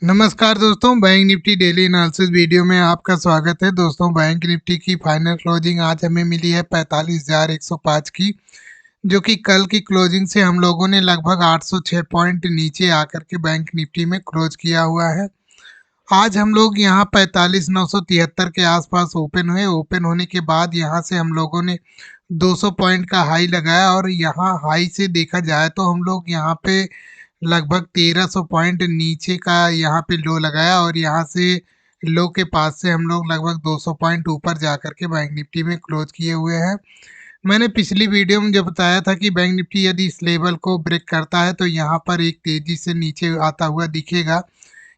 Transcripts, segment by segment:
नमस्कार दोस्तों, bank Nifty daily analysis video में आपका स्वागत है। दोस्तों, बैंक निफ्टी की फाइनल क्लोजिंग आज हमें मिली है 45,105 की, जो कि कल की क्लोजिंग से हम लोगों ने लगभग 806 पॉइंट नीचे आकर के बैंक निफ्टी में क्लोज किया हुआ है। आज हम लोग यहाँ 45,973 के आसपास ओपन हुए। ओपन होने के बाद यहाँ से हम लोगों ने 200 पॉइंट का हाई लगाया और यहाँ हाई से देखा जाए तो हम लोग यहाँ पे लगभग 1300 पॉइंट नीचे का यहाँ पे लो लगाया और यहाँ से लो के पास से हम लोग लगभग 200 पॉइंट ऊपर जा कर के बैंक निफ्टी में क्लोज किए हुए हैं। मैंने पिछली वीडियो में जो बताया था कि बैंक निफ्टी यदि इस लेवल को ब्रेक करता है तो यहाँ पर एक तेजी से नीचे आता हुआ दिखेगा।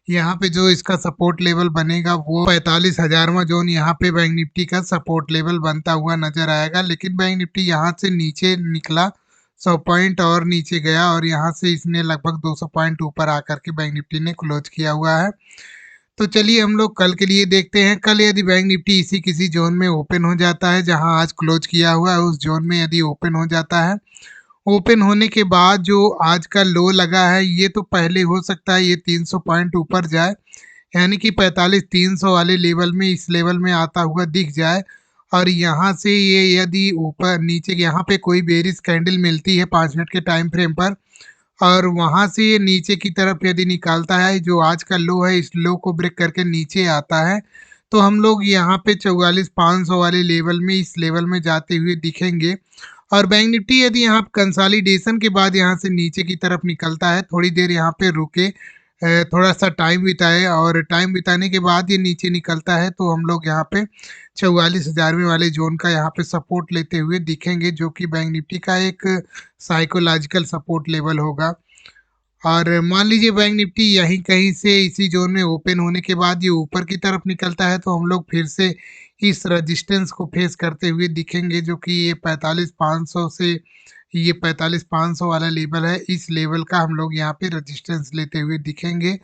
यहाँ पे जो इसका सपोर्ट लेवल बनेगा वो 45,000वां जोन यहाँ पे बैंक निफ्टी का सपोर्ट लेवल बनता हुआ नजर आएगा। लेकिन बैंक निफ्टी यहाँ से नीचे निकला, 100 पॉइंट और नीचे गया और यहाँ से इसने लगभग 200 पॉइंट ऊपर आकर के बैंक निफ्टी ने क्लोज किया हुआ है। तो चलिए हम लोग कल के लिए देखते हैं। कल यदि बैंक निफ्टी इसी किसी जोन में ओपन हो जाता है जहां आज क्लोज किया हुआ है, उस जोन में यदि ओपन हो जाता है, ओपन होने के बाद जो आज का लो लगा है ये तो पहले हो सकता है ये 300 पॉइंट ऊपर जाए, यानी कि 45,300 वाले लेवल में इस लेवल में आता हुआ दिख जाए। और यहाँ से ये यदि ऊपर नीचे यहाँ पे कोई बेरिश कैंडल मिलती है 5 मिनट के टाइम फ्रेम पर और वहाँ से ये नीचे की तरफ यदि निकालता है, जो आज का लो है इस लो को ब्रेक करके नीचे आता है, तो हम लोग यहाँ पे 44,500 वाले लेवल में इस लेवल में जाते हुए दिखेंगे। और बैंक निफ्टी यदि यहाँ कंसोलिडेशन के बाद यहाँ से नीचे की तरफ निकलता है, थोड़ी देर यहाँ पे रुके, थोड़ा सा टाइम बिताए और टाइम बिताने के बाद ये नीचे निकलता है, तो हम लोग यहाँ पे 44,000वें वाले जोन का यहाँ पे सपोर्ट लेते हुए दिखेंगे, जो कि बैंक निफ्टी का एक साइकोलॉजिकल सपोर्ट लेवल होगा। और मान लीजिए बैंक निफ्टी यहीं कहीं से इसी जोन में ओपन होने के बाद ये ऊपर की तरफ निकलता है, तो हम लोग फिर से इस रेजिस्टेंस को फेस करते हुए दिखेंगे, जो कि ये 45,500 से ये 45,500 वाला लेवल है। इस लेवल का हम लोग यहाँ पे रेजिस्टेंस लेते हुए दिखेंगे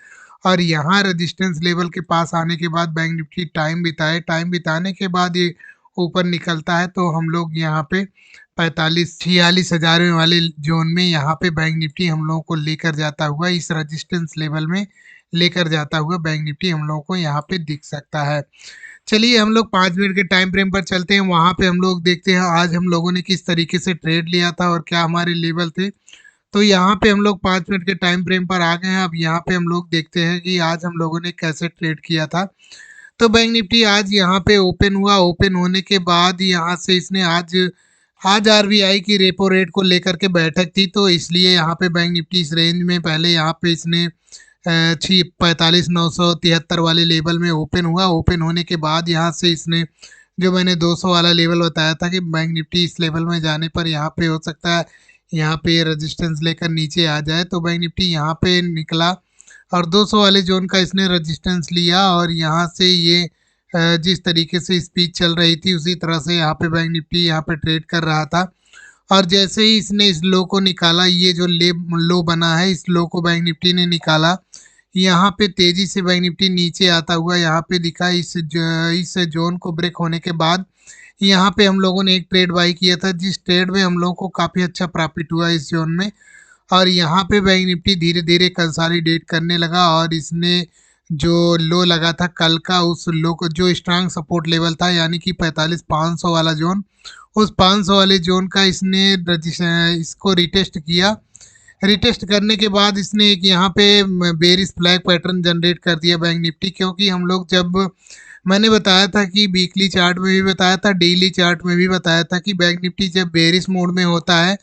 और यहाँ रेजिस्टेंस लेवल के पास आने के बाद बैंक निफ्टी टाइम बिताने के बाद ये ऊपर निकलता है, तो हम लोग यहाँ पे 45-46 हज़ार वाले जोन में यहाँ पे बैंक निफ्टी हम लोगों को लेकर जाता हुआ, इस रेजिस्टेंस लेवल में लेकर जाता हुआ बैंक निफ्टी हम लोगों को यहाँ पे दिख सकता है। चलिए हम लोग 5 मिनट के टाइम फ्रेम पर चलते हैं। वहाँ पे हम लोग देखते हैं आज हम लोगों ने किस तरीके से ट्रेड लिया था और क्या हमारे लेवल थे। तो यहाँ पे हम लोग 5 मिनट के टाइम फ्रेम पर आ गए हैं। अब यहाँ पे हम लोग देखते हैं कि आज हम लोगों ने कैसे ट्रेड किया था। तो बैंक निफ्टी आज यहाँ पे ओपन हुआ। ओपन होने के बाद यहाँ से इसने आज आज आरबीआई की रेपो रेट को लेकर के बैठक थी, तो इसलिए यहाँ पे बैंक निफ्टी इस रेंज में पहले यहाँ पे इसने 45,973 वाले लेवल में ओपन हुआ। ओपन होने के बाद यहाँ से इसने जो मैंने 200 वाला लेवल बताया था कि बैंक निफ्टी इस लेवल में जाने पर यहाँ पे हो सकता है यहाँ पे रेजिस्टेंस लेकर नीचे आ जाए, तो बैंक निफ्टी यहाँ पे निकला और 200 वाले जोन का इसने रेजिस्टेंस लिया और यहाँ से ये जिस तरीके से स्पीच चल रही थी उसी तरह से यहाँ पे बैंक निफ्टी यहाँ पे ट्रेड कर रहा था। और जैसे ही इसने इस लो को निकाला, ये जो लो बना है इस लो को बैंक निफ्टी ने निकाला, यहाँ पे तेजी से बैंक निफ्टी नीचे आता हुआ यहाँ पे दिखा। इस जोन को ब्रेक होने के बाद यहाँ पे हम लोगों ने एक ट्रेड बाई किया था, जिस ट्रेड में हम लोगों को काफ़ी अच्छा प्रॉफिट हुआ इस जोन में। और यहाँ पे बैंक निफ्टी धीरे धीरे कंसोलिडेट करने लगा और इसने जो लो लगा था कल का, उस लो को जो स्ट्रांग सपोर्ट लेवल था यानी कि 45,500 वाला जोन, उस 500 वाले जोन का इसने इसको रिटेस्ट किया। रिटेस्ट करने के बाद इसने एक यहाँ पे बेरिश फ्लैग पैटर्न जनरेट कर दिया बैंक निफ्टी, क्योंकि हम लोग जब मैंने बताया था कि वीकली चार्ट में भी बताया था, डेली चार्ट में भी बताया था कि बैंक निफ्टी जब बेरिश मोड में होता है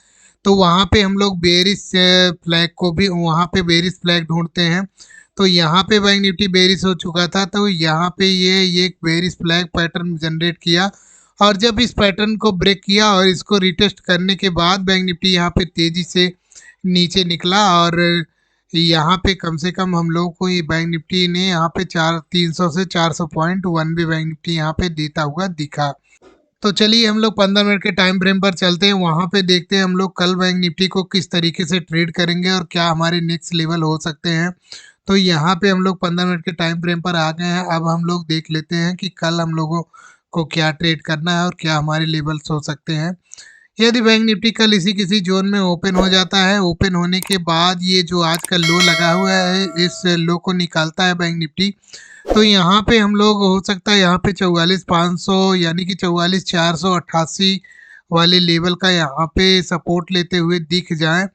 तो वहाँ पे हम लोग बेरिश फ्लैग को भी वहाँ पे बेरिश फ्लैग ढूंढते हैं। तो यहाँ पे बैंक निफ्टी बेरिश हो चुका था, तो यहाँ पे ये एक बेरिश फ्लैग पैटर्न जनरेट किया और जब इस पैटर्न को ब्रेक किया और इसको रिटेस्ट करने के बाद बैंक निफ्टी यहाँ पे तेज़ी से नीचे निकला और यहाँ पे कम से कम हम लोगों को ये बैंक निफ्टी ने यहाँ पे 300 से 400 point one way bank Nifty यहाँ पे देता हुआ दिखा। तो चलिए हम लोग 15 मिनट के टाइम फ्रेम पर चलते हैं। वहाँ पे देखते हैं हम लोग कल बैंक निफ्टी को किस तरीके से ट्रेड करेंगे और क्या हमारे नेक्स्ट लेवल हो सकते हैं। तो यहाँ पे हम लोग 15 मिनट के टाइम फ्रेम पर आ गए हैं। अब हम लोग देख लेते हैं कि कल हम लोगों को क्या ट्रेड करना है और क्या हमारे लेवल्स हो सकते हैं। यदि बैंक निफ्टी कल इसी किसी जोन में ओपन हो जाता है, ओपन होने के बाद ये जो आज का लो लगा हुआ है, इस लो को निकालता है बैंक निफ्टी, तो यहाँ पे हम लोग हो सकता है यहाँ पे 44,500 यानी कि 44,488 वाले लेवल का यहाँ पे सपोर्ट लेते हुए दिख जाए।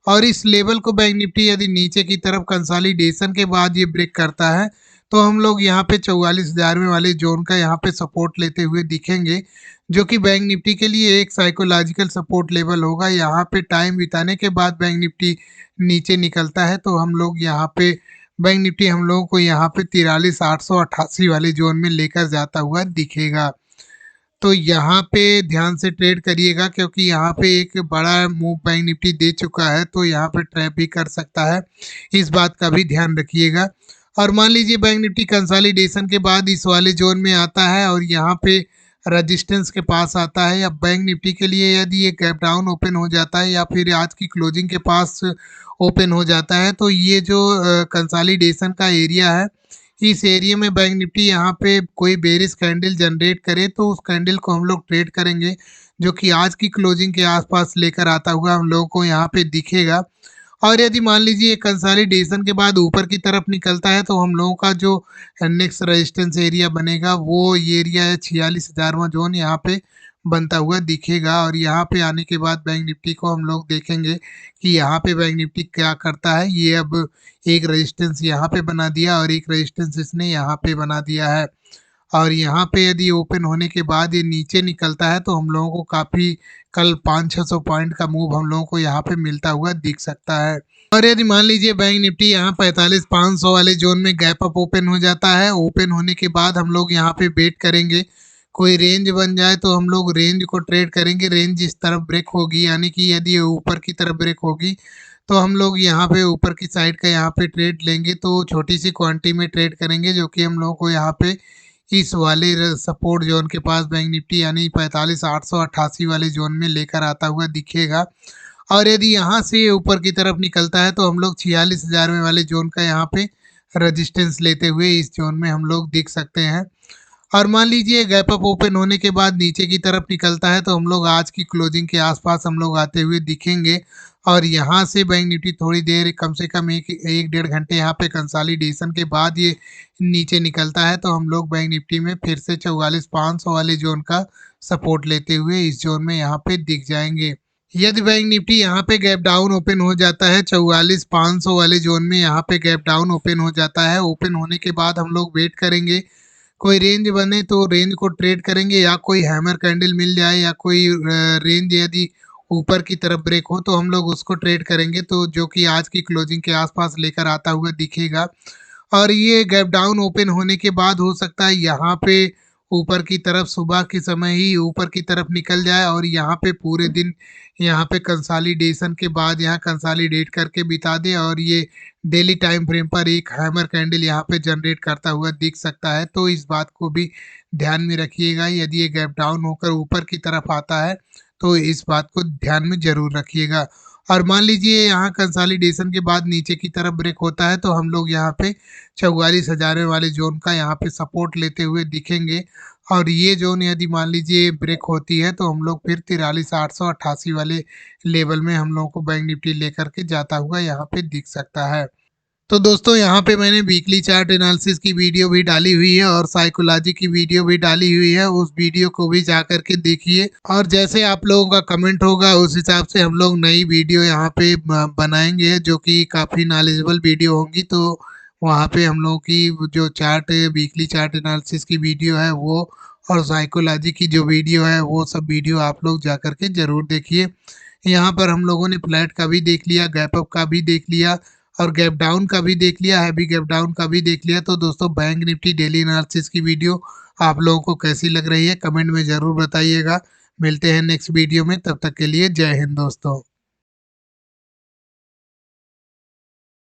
और इस लेवल को बैंक निफ्टी यदि नीचे की तरफ कंसोलिडेशन के बाद ये ब्रेक करता है, तो हम लोग यहाँ पे 44,000 वाले जोन का यहाँ पे सपोर्ट लेते हुए दिखेंगे, जो कि बैंक निफ्टी के लिए एक साइकोलॉजिकल सपोर्ट लेवल होगा। यहाँ पे टाइम बिताने के बाद बैंक निफ्टी नीचे निकलता है, तो हम लोग यहाँ पे बैंक निफ्टी हम लोगों को यहाँ पे 43,888 वाले जोन में लेकर जाता हुआ दिखेगा। तो यहाँ पे ध्यान से ट्रेड करिएगा, क्योंकि यहाँ पे एक बड़ा मूव बैंक निफ्टी दे चुका है, तो यहाँ पे ट्रैप भी कर सकता है, इस बात का भी ध्यान रखिएगा। और मान लीजिए बैंक निफ्टी कंसोलिडेशन के बाद इस वाले जोन में आता है और यहाँ पे रजिस्टेंस के पास आता है, या बैंक निफ्टी के लिए यदि ये गैप डाउन ओपन हो जाता है या फिर आज की क्लोजिंग के पास ओपन हो जाता है, तो ये जो कंसोलिडेशन का एरिया है, इस एरिया में बैंक निफ्टी यहाँ पे कोई बेरिश कैंडल जनरेट करे, तो उस कैंडल को हम लोग ट्रेड करेंगे, जो कि आज की क्लोजिंग के आसपास लेकर आता हुआ हम लोगों को यहाँ पे दिखेगा। और यदि मान लीजिए कंसोलिडेशन के बाद ऊपर की तरफ निकलता है, तो हम लोगों का जो नेक्स्ट रेजिस्टेंस एरिया बनेगा वो ये एरिया है 46,000वां जोन यहाँ पे बनता हुआ दिखेगा। और यहाँ पे आने के बाद बैंक निफ्टी को हम लोग देखेंगे कि यहाँ पे बैंक निफ्टी क्या करता है। ये अब एक रेजिस्टेंस यहाँ पे बना दिया और एक रेजिस्टेंस इसने यहाँ पे बना दिया है, और यहाँ पे यदि ओपन होने के बाद ये नीचे निकलता है, तो हम लोगों को काफ़ी कल 500-600 पॉइंट का मूव हम लोगों को यहाँ पे मिलता हुआ दिख सकता है। और यदि मान लीजिए बैंक निफ्टी यहाँ 45,500 वाले जोन में गैप अप ओपन हो जाता है, ओपन होने के बाद हम लोग यहाँ पे वेट करेंगे, कोई रेंज बन जाए तो हम लोग रेंज को ट्रेड करेंगे। रेंज इस तरफ ब्रेक होगी, यानी कि यदि ये ऊपर की तरफ ब्रेक होगी, तो हम लोग यहाँ पे ऊपर की साइड का यहाँ पे ट्रेड लेंगे, तो छोटी सी क्वांटिटी में ट्रेड करेंगे, जो कि हम लोगों को यहाँ पे इस वाले सपोर्ट जोन के पास बैंक निफ्टी यानी 45,888 वाले जोन में लेकर आता हुआ दिखेगा। और यदि यहाँ से ऊपर की तरफ निकलता है, तो हम लोग 46,000 वाले जोन का यहाँ पे रजिस्टेंस लेते हुए इस जोन में हम लोग दिख सकते हैं। और मान लीजिए गैप अप ओपन होने के बाद नीचे की तरफ निकलता है, तो हम लोग आज की क्लोजिंग के आसपास हम लोग आते हुए दिखेंगे। और यहाँ से बैंक निफ्टी थोड़ी देर कम से कम एक डेढ़ घंटे यहाँ पे कंसोलिडेशन के बाद ये नीचे निकलता है, तो हम लोग बैंक निफ्टी में फिर से 44,500 वाले जोन का सपोर्ट लेते हुए इस जोन में यहाँ पे दिख जाएंगे। यदि बैंक निफ्टी यहाँ पे गैप डाउन ओपन हो जाता है 44,500 वाले जोन में, यहाँ पे गैप डाउन ओपन हो जाता है, ओपन होने के बाद हम लोग वेट करेंगे, कोई रेंज बने तो रेंज को ट्रेड करेंगे, या कोई हैमर कैंडल मिल जाए या कोई रेंज यदि ऊपर की तरफ ब्रेक हो, तो हम लोग उसको ट्रेड करेंगे, तो जो कि आज की क्लोजिंग के आसपास लेकर आता हुआ दिखेगा। और ये गैप डाउन ओपन होने के बाद हो सकता है यहाँ पे ऊपर की तरफ सुबह के समय ही ऊपर की तरफ निकल जाए, और यहाँ पे पूरे दिन यहाँ पे कंसोलिडेशन के बाद यहाँ कंसोलिडेट करके बिता दे, और ये डेली टाइम फ्रेम पर एक हैमर कैंडल यहाँ पे जनरेट करता हुआ दिख सकता है। तो इस बात को भी ध्यान में रखिएगा, यदि ये गैप डाउन होकर ऊपर की तरफ आता है, तो इस बात को ध्यान में ज़रूर रखिएगा। और मान लीजिए यहाँ कंसोलिडेशन के बाद नीचे की तरफ ब्रेक होता है, तो हम लोग यहाँ पे 44,000 वाले जोन का यहाँ पे सपोर्ट लेते हुए दिखेंगे। और ये जोन यदि मान लीजिए ब्रेक होती है, तो हम लोग फिर 43,888 वाले लेवल में हम लोगों को बैंक निफ्टी लेकर के जाता हुआ यहाँ पे दिख सकता है। तो दोस्तों, यहाँ पे मैंने वीकली चार्ट एनालिसिस की वीडियो भी डाली हुई है और साइकोलॉजी की वीडियो भी डाली हुई है, उस वीडियो को भी जा करके देखिए। और जैसे आप लोगों का कमेंट होगा उस हिसाब से हम लोग नई वीडियो यहाँ पे बनाएंगे, जो कि काफ़ी नॉलेजेबल वीडियो होंगी। तो वहाँ पे हम लोगों की जो चार्ट वीकली चार्ट एनालिसिस की वीडियो है वो, और साइकोलॉजी की जो वीडियो है वो सब वीडियो आप लोग जा करके ज़रूर देखिए। यहाँ पर हम लोगों ने फ्लैट का भी देख लिया, गैप अप का भी देख लिया, और गैप डाउन का भी देख लिया, हैवी गैप डाउन का भी देख लिया। तो दोस्तों, बैंक निफ्टी डेली एनालिसिस की वीडियो आप लोगों को कैसी लग रही है कमेंट में ज़रूर बताइएगा। मिलते हैं नेक्स्ट वीडियो में, तब तक के लिए जय हिंद दोस्तों।